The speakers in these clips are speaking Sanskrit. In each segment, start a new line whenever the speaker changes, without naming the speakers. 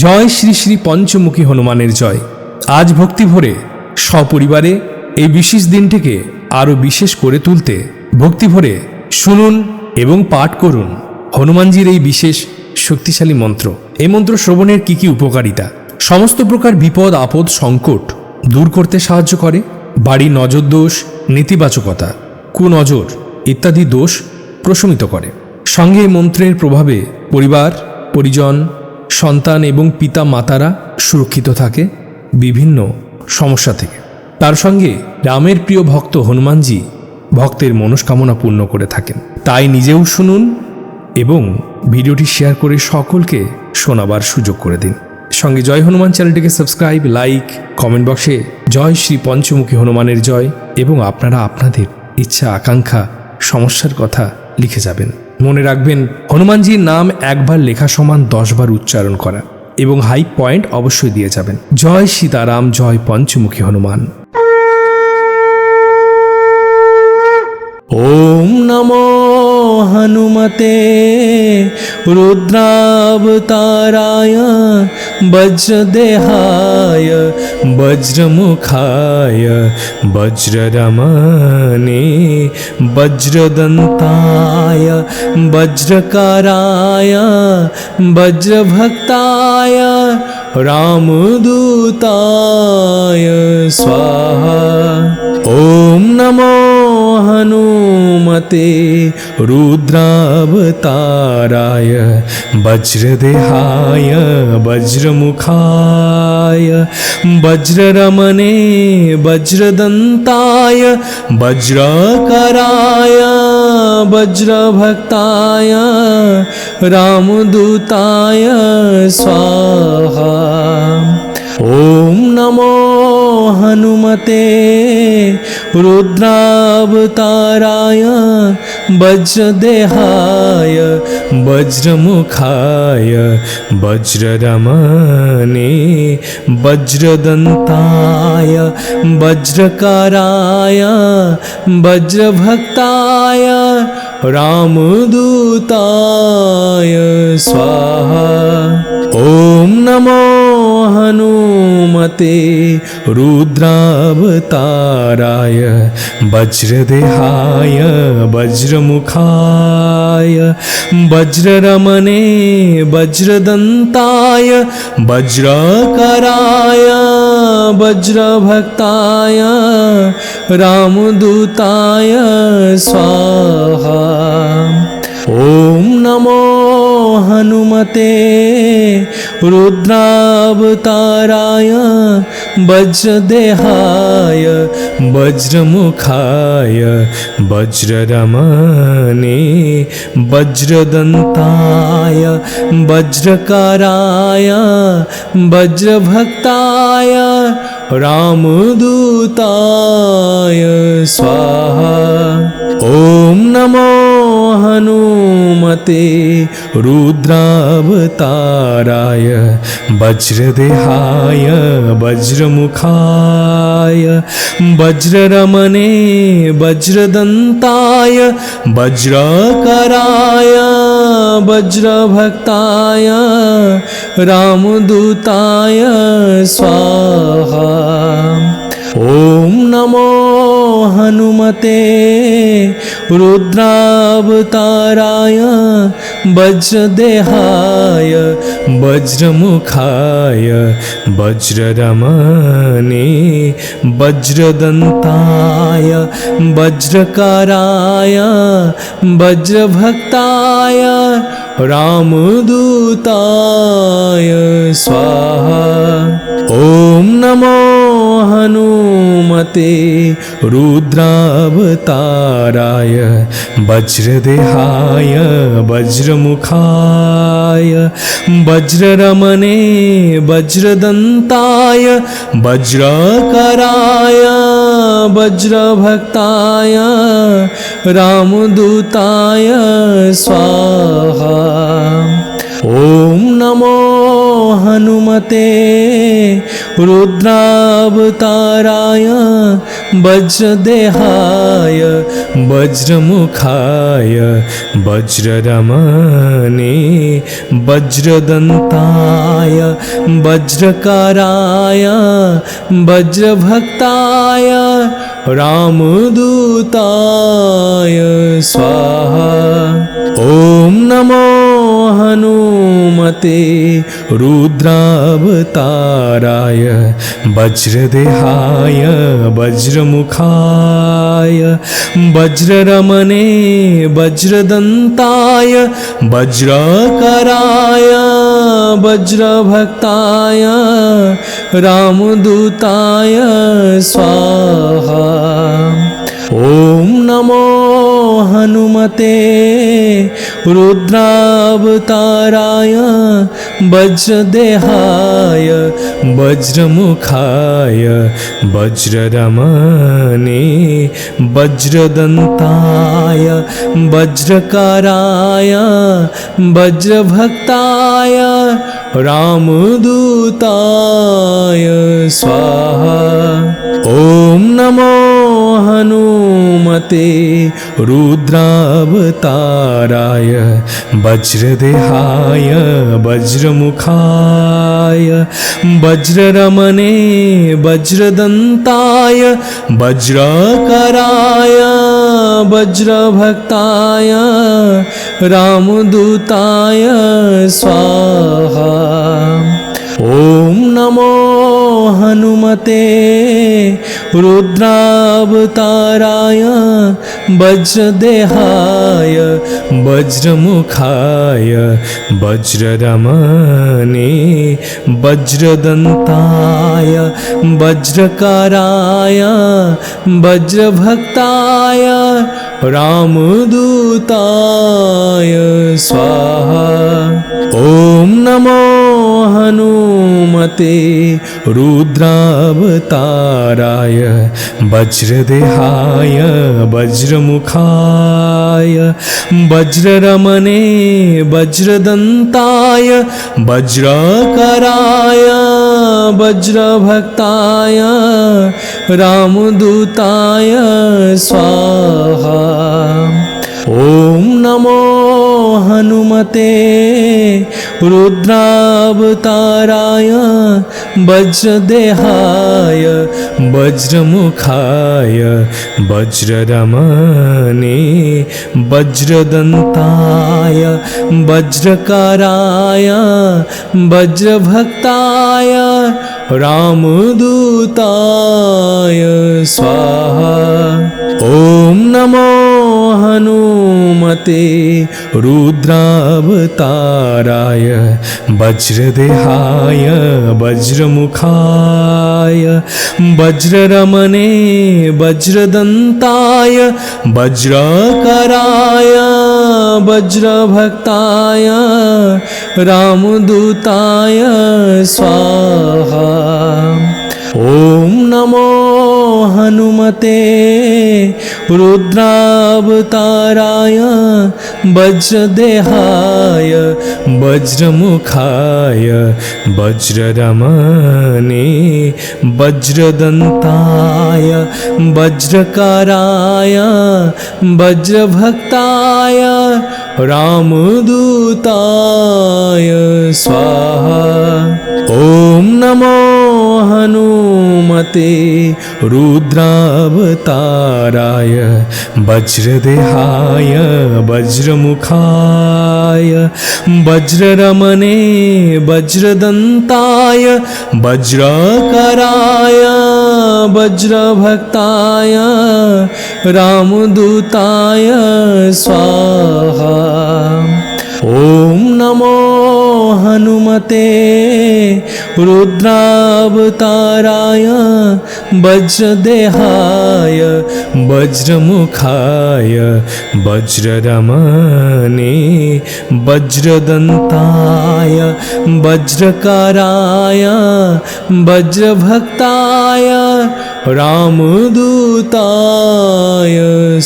জয় শ্রী শ্রী পঞ্চমুখী হনুমানের জয়। আজ ভক্তি ভরে সপরিবারে এই বিশেষ দিনটিকে আরও বিশেষ করে তুলতে ভক্তি ভরে শুনুন এবং পাঠ করুন হনুমানজির এই বিশেষ শক্তিশালী মন্ত্র। এই মন্ত্র শ্রবণের কি উপকারিতা? সমস্ত প্রকার বিপদ আপদ সংকট দূর করতে সাহায্য করে, বাড়ির নজর দোষ, নেতিবাচকতা, কুনজর ইত্যাদি দোষ প্রশমিত করে। সঙ্গে এই মন্ত্রের প্রভাবে পরিবার পরিজন সন্তান এবং পিতা মাতারা সুরক্ষিত থাকে বিভিন্ন সমস্যা থেকে। তার সঙ্গে রামের প্রিয় ভক্ত হনুমানজি ভক্তের মনস্কামনা পূর্ণ করে থাকেন। তাই নিজেও শুনুন এবং ভিডিওটি শেয়ার করে সকলকে শোনাবার সুযোগ করে দিন। সঙ্গে জয় হনুমান চ্যানেলটিকে সাবস্ক্রাইব, লাইক, কমেন্ট বক্সে জয় শ্রী পঞ্চমুখী হনুমানের জয় এবং আপনারা আপনাদের ইচ্ছা আকাঙ্ক্ষা সমস্যার কথা লিখে যাবেন। মনে রাখবেন, হনুমানজির নাম একবার লেখা সমান 10 বার উচ্চারণ করা এবং হাই পয়েন্ট অবশ্যই দিয়ে যাবেন। জয় সীতারাম, জয় পঞ্চমুখী হনুমান। ওম নমো হনুমতে রুদ্রাবতারায় বজ্রদেহায় বজ্রমুখায় বজ্ররমণে বজ্রদন্তায় বজ্রকারায় বজ্রভক্তায় রামদূতায় স্বাহা। ওম নমো হনুমতে রুদ্রাবতারায় বজ্রদেহায় বজ্রমুখায় বজ্ররমণে বজ্রদন্তায় বজ্রকরায় বজ্রভক্তায় রামদূতায় স্বাহা। ওম নমো হনুমতে রুদ্রাবতারায় বজ্রদেহায় বজ্রমুখায় বজ্ররমণে বজ্রদন্তায় বজ্রকারায় বজ্রভক্তায় রামদূতায় স্বাহা। ওম নমো হনুমতে রুদ্রাবতারায় বজ্রদেহায় বজ্রমুখায় বজ্ররমণে বজ্রদন্তায় বজ্রকরায় বজ্রভক্তায় রামদূতায় স্বাহা। ওম নমো হনুমতে রুদ্রাবতারায় বজ্রদেহায় বজ্রমুখায় বজ্ররমণে বজ্রদন্তায় বজ্রকারায় বজ্রভক্তায় রামদূতায় স্বাহা। ওম নমো হনুমতে রুদ্রাবতারায় বজ্রদেহায় বজ্রমুখায় বজ্ররমণে বজ্রদন্তায় বজ্রকরায় বজ্রভক্তায় রামদূতায় স্বাহা। ওম নমো হনুমতে রুদ্রাবতারায় বজ্রদেহায় বজ্রমুখায় বজ্ররমণে বজ্রদন্তায় বজ্রকারায় বজ্রভক্তায় রামদূতায় স্বাহা। ওম নমো হনুমতে রুদ্রাবতারায় বজ্রদেহায় বজ্রমুখায় বজ্ররমণে বজ্রদন্তায় বজ্রকরায় বজ্রভক্তায় রামদূতায় স্বাহা। ওম নমো হনুমতে রুদ্রাবতারায় বজ্রদেহায় বজ্রমুখায় বজ্ররমণে বজ্রদন্তায় वज्रकाराय वज्रभक्ताय रामदूताय स्वाहा। ॐ नमो हनुमते रुद्रावताराय वज्रदेहाय वज्रमुखाय वज्ररमणे वज्रदन्ताय वज्रकराय वज्रभक्ताय रामदूताय स्वाहा। ॐ नमो हनुमते रुद्रावताराय वज्रदेहाय वज्रमुखाय वज्ररमणे वज्रदन्ताय वज्रकाराय वज्रभक्ताय रामदूताय स्वाहा। ॐ नमो हनुमते रुद्रावताराय वज्रदेहाय वज्रमुखाय वज्ररमणे वज्रदन्ताय वज्रकराय वज्रभक्ताय रामदूताय स्वाहा। ॐ नमो हनुमते रुद्रावताराय वज्रदेहाय वज्रमुखाय वज्ररमणे वज्रदन्ताय वज्रकाराय वज्रभक्ताय रामदूताय स्वाहा। ॐ नमो हनुमते रुद्रावताराय वज्रदेहाय वज्रमुखाय वज्ररमणे वज्रदन्ताय वज्रकराय वज्रभक्ताय रामदूताय स्वाहा। ॐ नमो हनुमते रुद्रावताराय वज्रदेहाय वज्रमुखाय वज्ररमणे वज्रदन्ताय वज्रकाराय वज्रभक्ताय रामदूताय स्वाहा। ॐ नमो हनुमते रुद्रावताराय वज्रदेहाय वज्रमुखाय वज्ररमणे वज्रदन्ताय वज्रकराय वज्रभक्ताय रामदूताय स्वाहा। ॐ नमो हनुमते रुद्रावताराय वज्रदेहाय वज्रमुखाय वज्ररमणे वज्रदन्ताय वज्रकाराय वज्रभक्ताय रामदूताय स्वाहा। ॐ नमो हनुमते रुद्रावताराय वज्रदेहाय वज्रमुखाय वज्ररमणे वज्रदन्ताय वज्रकराय वज्रभक्ताय रामदूताय स्वाहा। ॐ नमो हनुमते रुद्रावताराय वज्रदेहाय वज्रमुखाय वज्ररमणे वज्रदन्ताय वज्रकाराय वज्रभक्ताय रामदूताय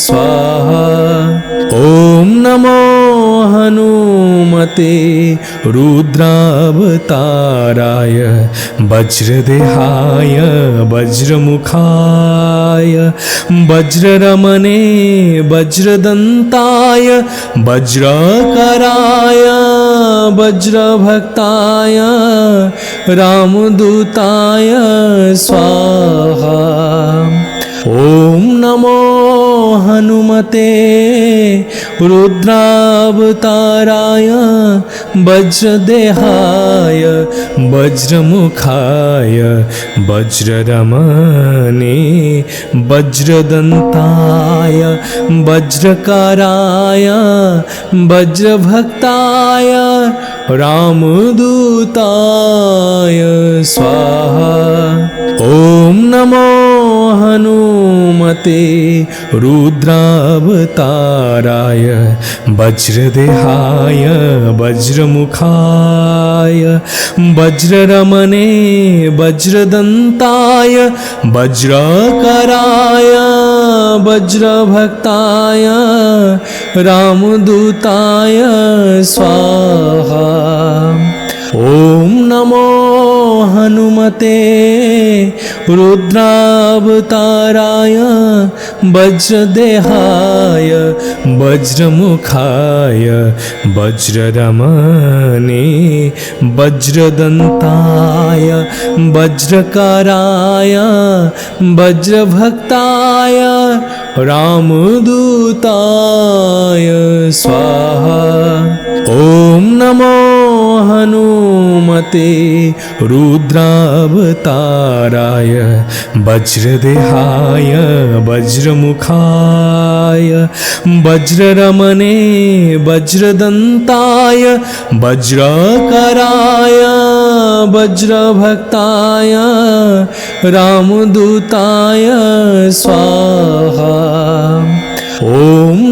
स्वाहा। ॐ नमो हनुमते रुद्रावताराय वज्रदेहाय वज्रमुखाय वज्ररमणे वज्रदन्ताय वज्रकराय वज्रभक्ताय रामदूताय स्वाहा। ॐ नमो हनुमते रुद्रावताराय वज्रदेहाय वज्रमुखाय वज्ररमणे वज्रदन्ताय वज्रकाराय वज्रभक्ताय रामदूताय स्वाहा। ॐ नमो हनुमते रुद्रावताराय वज्रदेहाय वज्रमुखाय वज्ररमणे वज्रदन्ताय वज्रकराय वज्रभक्ताय रामदूताय स्वाहा। ॐ नमो हनुमते रुद्रावताराय वज्रदेहाय वज्रमुखाय वज्ररमणे वज्रदन्ताय वज्रकाराय वज्रभक्ताय रामदूताय स्वाहा। ॐ नमो हनुमते रुद्रावताराय वज्रदेहाय वज्रमुखाय वज्ररमणे वज्रदन्ताय वज्रकराय वज्रभक्ताय रामदूताय स्वाहा। ॐ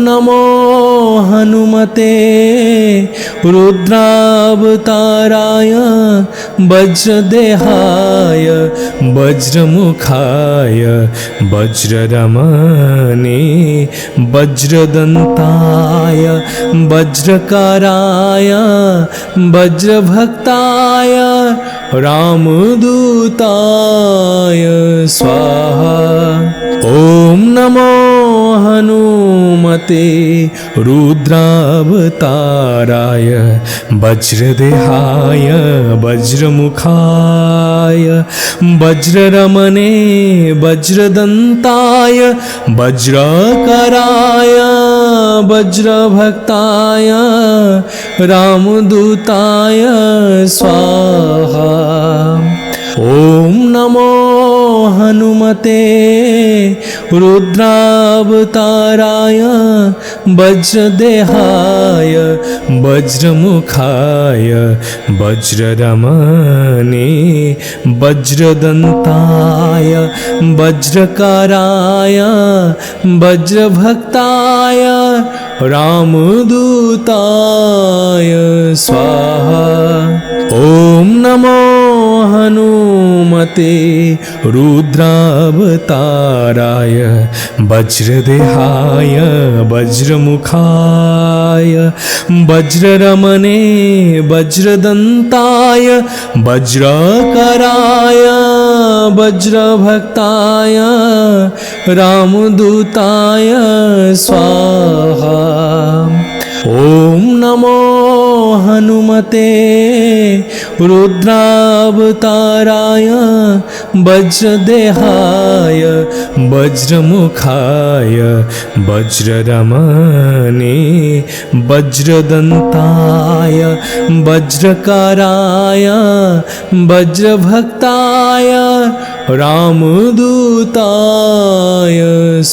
नमो हनुमते रुद्रावताराय वज्रदेहाय वज्रमुखाय वज्ररमणे वज्रदन्ताय वज्रकाराय वज्रभक्ताय रामदूताय स्वाहा। ॐ नमो हनुमते रुद्रावताराय वज्रदेहाय वज्रमुखाय वज्ररमणे वज्रदन्ताय वज्रकराय वज्रभक्ताय रामदूताय स्वाहा। ॐ नमो हनुमते रुद्रावताराय वज्रदेहाय वज्रमुखाय वज्ररमणे वज्रदन्ताय वज्रकाराय वज्रभक्ताय रामदूताय स्वाहा। ॐ नमो हनुमते रुद्रावताराय वज्रदेहाय वज्रमुखाय वज्ररमणे वज्रदन्ताय वज्रकराय वज्रभक्ताय रामदूताय स्वाहा। ॐ नमो हनुमते रुद्रावताराय वज्रदेहाय वज्रमुखाय वज्ररमणे वज्रदन्ताय वज्रकाराय वज्रभक्ताय रामदूताय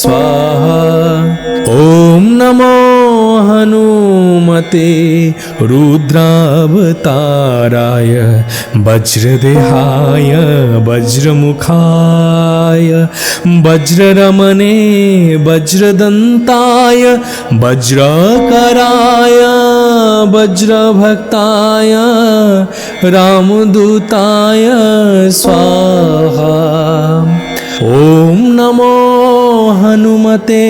स्वाहा। ॐ नमो हनुमते रुद्रावताराय वज्रदेहाय वज्रमुखाय वज्ररमणे वज्रदन्ताय वज्रकराय वज्रभक्ताय रामदूताय स्वाहा। ॐ नमो हनुमते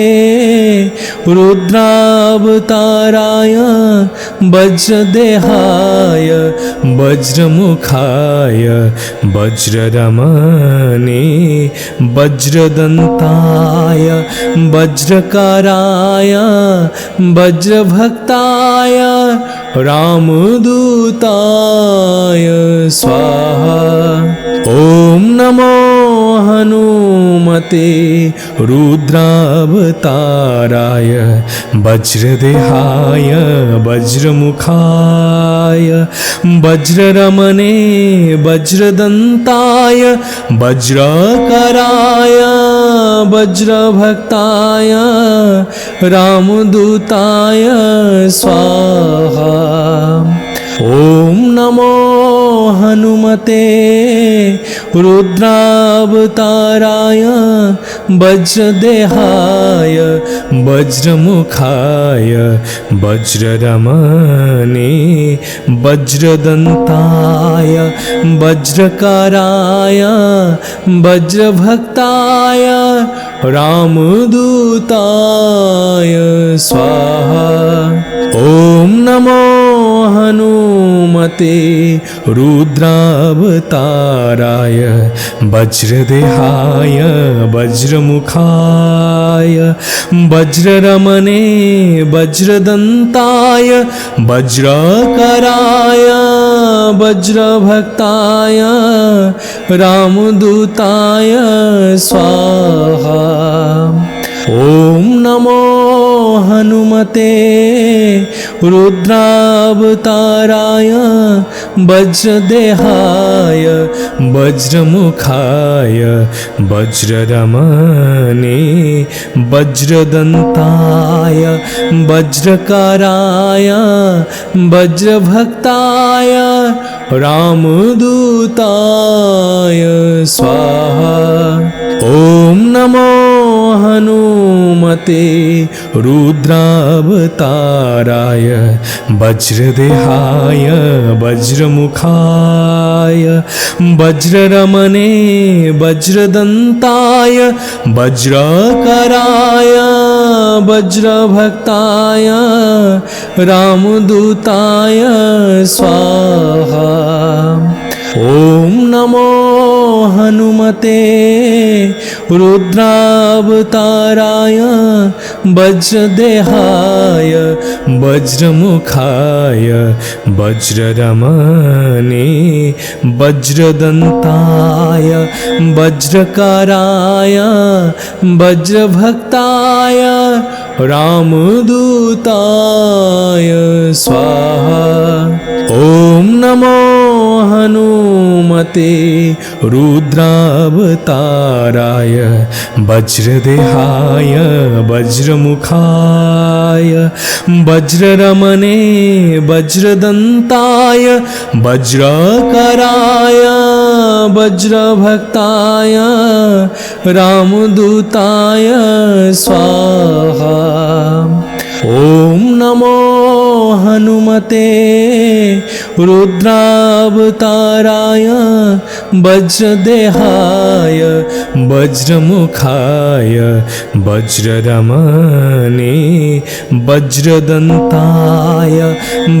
रुद्रावताराय वज्रदेहाय वज्रमुखाय वज्ररमणे वज्रदन्ताय वज्रकाराय वज्रभक्ताय रामदूताय स्वाहा। ॐ नमो हनुमते रुद्रावताराय वज्रदेहाय वज्रमुखाय वज्ररमणे वज्रदन्ताय वज्रकराय वज्रभक्ताय रामदूताय स्वाहा। ॐ नमो हनुमते रुद्रावताराय वज्रदेहाय वज्रमुखाय वज्ररमणे वज्रदन्ताय वज्रकाराय वज्रभक्ताय रामदूताय स्वाहा। ॐ नमो हनुमते रुद्रावताराय वज्रदेहाय वज्रमुखाय वज्ररमणे वज्रदन्ताय वज्रकराय वज्रभक्ताय रामदूताय स्वाहा। ॐ नमो हनुमते रुद्रावताराय वज्रदेहाय वज्रमुखाय वज्ररमणे वज्रदन्ताय वज्रकाराय वज्रभक्ताय रामदूताय स्वाहा। ॐ नमो हनुमते रुद्रावताराय वज्रदेहाय वज्रमुखाय वज्ररमणे वज्रदन्ताय वज्रकराय वज्रभक्ताय रामदूताय स्वाहा। ॐ नमो हनुमते रुद्रावताराय वज्रदेहाय वज्रमुखाय वज्ररमणे वज्रदन्ताय वज्रकाराय वज्रभक्ताय रामदूताय स्वाहा। ॐ नमो हनुमते रुद्रावताराय वज्रदेहाय वज्रमुखाय वज्ररमणे वज्रदन्ताय वज्रकराय वज्रभक्ताय रामदूताय स्वाहा। ॐ नमो हनुमते रुद्रावताराय वज्रदेहाय वज्रमुखाय वज्ररमणे वज्रदन्ताय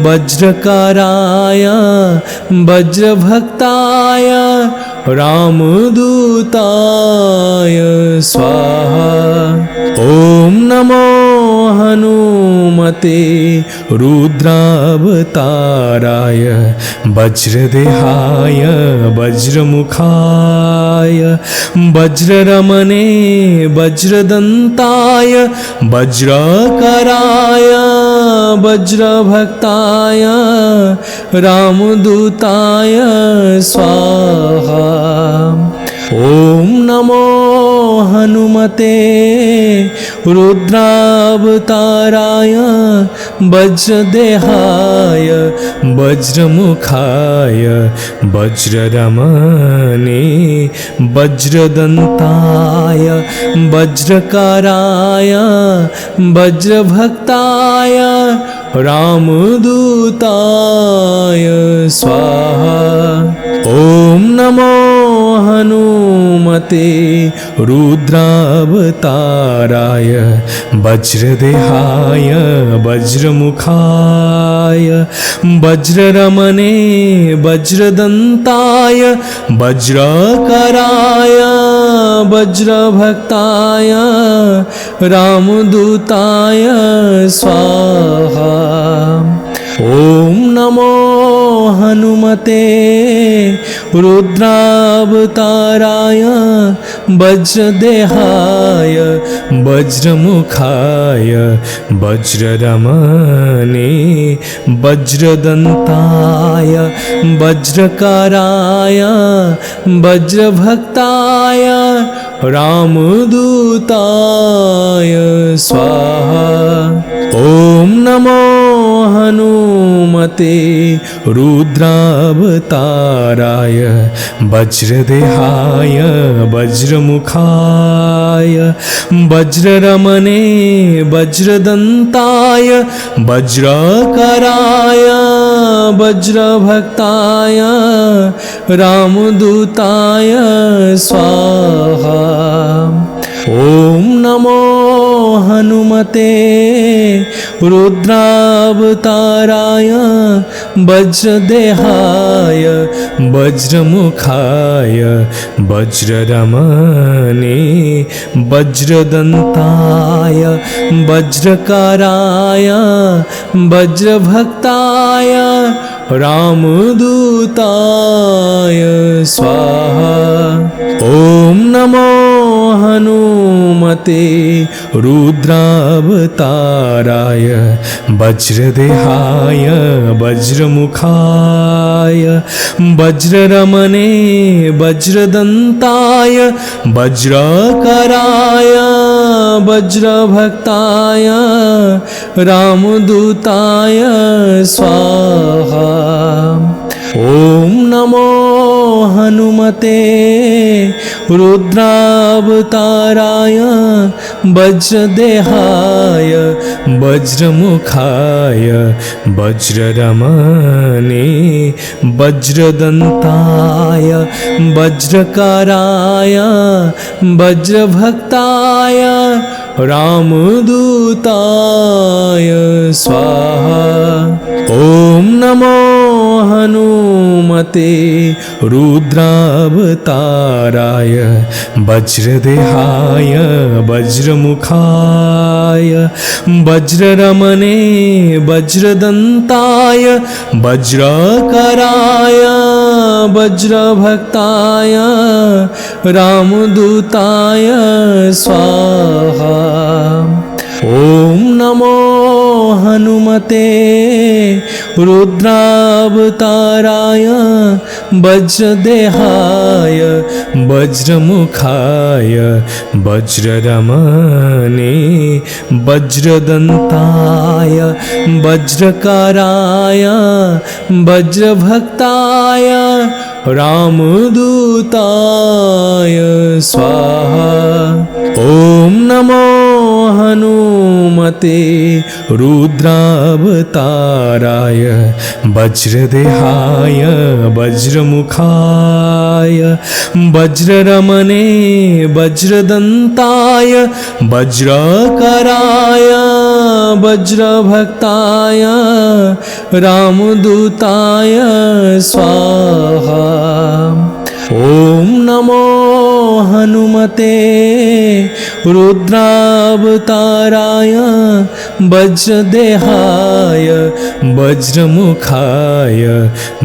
वज्रकाराय वज्रभक्ताय रामदूताय स्वाहा। ॐ नमो हनुमते रुद्रावताराय वज्रदेहाय वज्रमुखाय वज्ररमणे वज्रदन्ताय वज्रकराय वज्रभक्ताय रामदूताय स्वाहा। ॐ नमो हनुमते रुद्रावताराय वज्रदेहाय वज्रमुखाय वज्ररमणे वज्रदन्ताय वज्रकाराय वज्रभक्ताय रामदूताय स्वाहा। ॐ नमो हनुमते रुद्रावताराय वज्रदेहाय वज्रमुखाय वज्ररमणे वज्रदन्ताय वज्रकराय वज्रभक्ताय रामदूताय स्वाहा। ओम नमो हनुमते रुद्रावताराय वज्रदेहाय वज्रमुखाय वज्ररमणे वज्रदन्ताय वज्रकराय वज्रभक्ताय रामदूताय स्वाहा। ओम नमो हनुमते रुद्रावताराय वज्रदेहाय वज्रमुखाय वज्ररमणे वज्रदन्ताय वज्रकराय वज्रभक्ताय रामदूताय स्वाहा। ओम नमो हनुमते रुद्रावताराय वज्रदेहाय वज्रमुखाय वज्ररमणे वज्रदन्ताय वज्रकराय वज्रभक्ताय रामदूताय स्वाहा। ओम नमो हनुमते रुद्रावताराय वज्रदेहाय वज्रमुखाय वज्ररमणे वज्रदन्ताय वज्रकराय वज्रभक्ताय रामदूताय स्वाहा। ओम नमो हनुमते रुद्रावताराय वज्रदेहाय वज्रमुखाय वज्ररमणे वज्रदन्ताय वज्रकराय वज्रभक्ताय रामदूताय स्वाहा। ओम नमो हनुमते रुद्रावताराय वज्रदेहाय वज्रमुखाय वज्ररमणे वज्रदन्ताय वज्रकराय वज्रभक्ताय रामदूताय स्वाहा। ओम नमो हनुमते रुद्रावताराय वज्रदेहाय वज्रमुखाय वज्ररमणे वज्रदन्ताय वज्रकराय वज्रभक्ताय रामदूताय स्वाहा। ओम नमो हनुमते रुद्रावताराय वज्रदेहाय वज्रमुखाय वज्ररमणे वज्रदन्ताय वज्रकराय वज्रभक्ताय रामदूताय स्वाहा। ओम नमो हनुमते रुद्रावताराय वज्रदेहाय वज्रमुखाय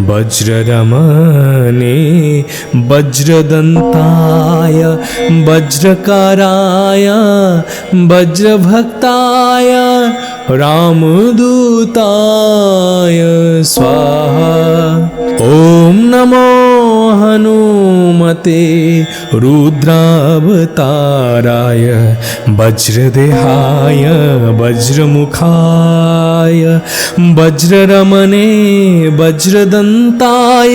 वज्ररमणे वज्रदन्ताय वज्रकराय वज्रभक्ताय रामदूताय स्वाहा। ओम नमो हनुमते रुद्रावताराय वज्रदेहाय वज्रमुखाय वज्ररमणे वज्रदन्ताय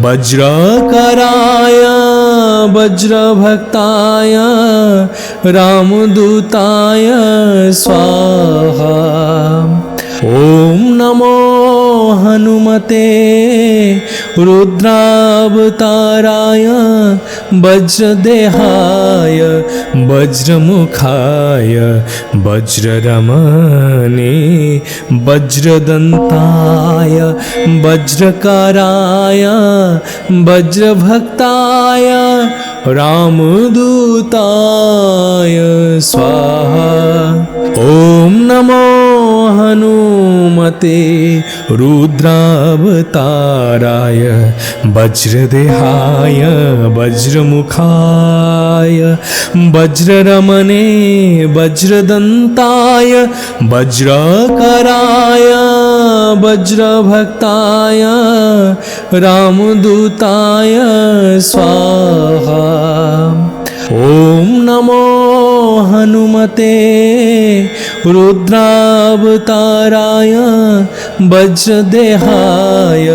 वज्रकराय वज्रभक्ताय रामदूताय स्वाहा। ओम नमो हनुमते रुद्रावताराय वज्रदेहाय वज्रमुखाय वज्ररमणे वज्रदन्ताय वज्रकाराय वज्रभक्ताय रामदूताय स्वाहा। ॐ नमो हनुमते रुद्रावताराय वज्रदेहाय वज्रमुखाय वज्ररमणे वज्रदन्ताय वज्रकराय वज्रभक्ताय रामदूताय स्वाहा। ॐ नमो हनुमते रुद्रावताराय वज्रदेहाय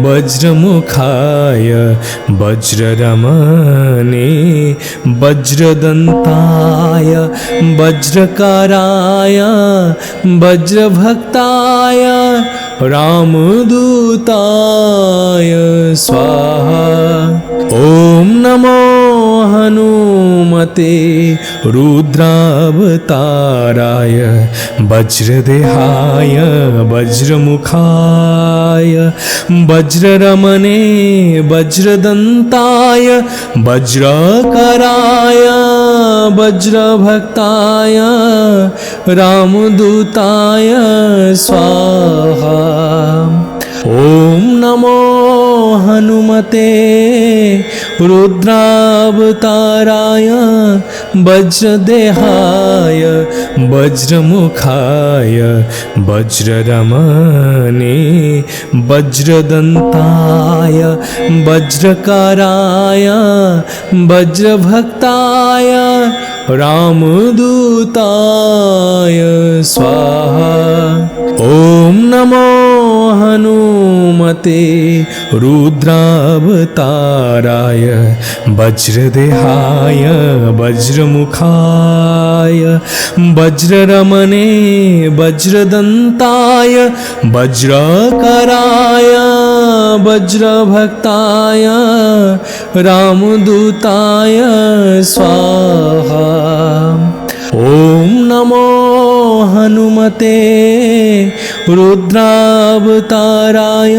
वज्रमुखाय वज्ररमणे वज्रदन्ताय वज्रकाराय वज्रभक्ताय रामदूताय स्वाहा। ॐ नमो हनुमते रुद्रावताराय वज्रदेहाय वज्रमुखाय वज्ररमणे वज्रदन्ताय वज्रकराय वज्रभक्ताय रामदूताय स्वाहा। ॐ नमो हनुमते रुद्रावताराय वज्रदेहाय वज्रमुखाय वज्ररमणे वज्रदन्ताय वज्रकाराय वज्रभक्ताय रामदूताय स्वाहा। ॐ नमो हनुमते रुद्रावताराय वज्रदेहाय वज्रमुखाय वज्ररमणे वज्रदन्ताय वज्रकराय वज्रभक्ताय रामदूताय स्वाहा। ॐ नमो हनुमते रुद्रावताराय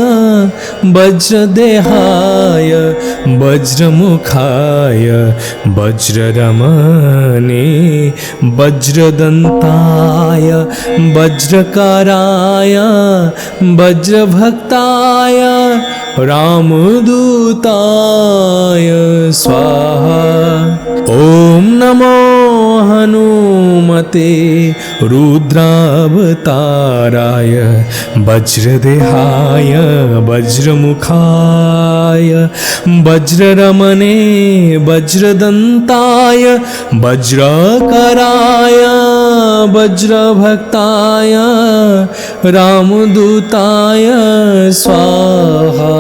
वज्रदेहाय वज्रमुखाय वज्ररमणे वज्रदन्ताय वज्रकाराय वज्रभक्ताय रामदूताय स्वाहा। ॐ नमो हनुमते रुद्रावताराय वज्रदेहाय वज्रमुखाय वज्ररमणे वज्रदन्ताय वज्रकराय वज्रभक्ताय रामदूताय स्वाहा।